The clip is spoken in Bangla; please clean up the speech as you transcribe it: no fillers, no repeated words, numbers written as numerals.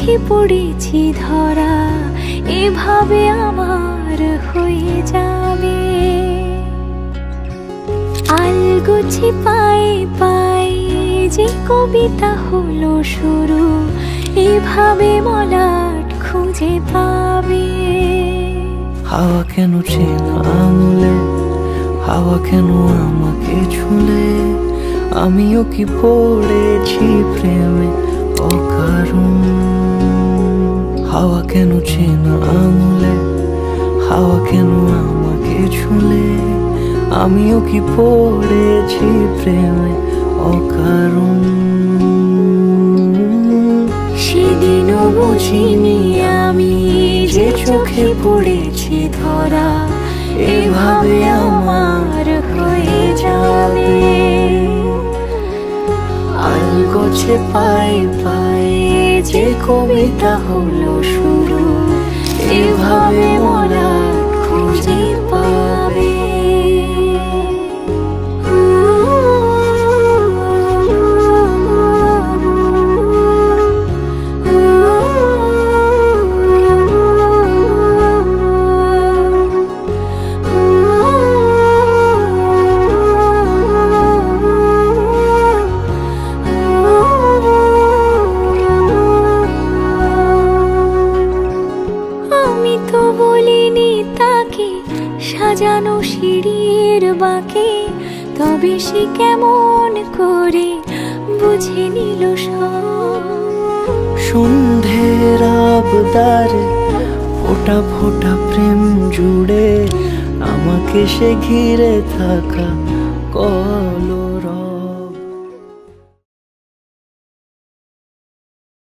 চোখে পড়েছি ধরা, এভাবে আমার হয়ে যাবে। আলগোছে পায়ে পায়ে যে কবিতা হলো শুরু, এভাবে মলাট খুঁজে পাবে। হাওয়া কেন চেনা আঙুলে, হাওয়া কেন আমাকে ছুলে, আমিও কি পড়েছি প্রেমে অকারণ। হাওয়া কেন চেনা আঙুলে, হাওয়া কেন আমাকে ছুলে, আমিও কি পড়েছি প্রেমে অকারণ। সেদিনও বুঝিনি আমি যে চোখে পড়েছি ধরা, এভাবে আমার হয়ে যাবে। আলগোছে পায়ে পায়ে যে কবিতা হলো শুরু, এভাবে মলাট খুঁজে পাবে। আমি তো বলিনি তাকে সাজানো সিঁড়ির বাঁকে, তবে সে কেমন করে বুঝে নিল সব। সন্ধ্যের আবদারে ফোটা ফোটা প্রেম জুড়ে, আমাকে সে ঘিরে থাকা কলরব।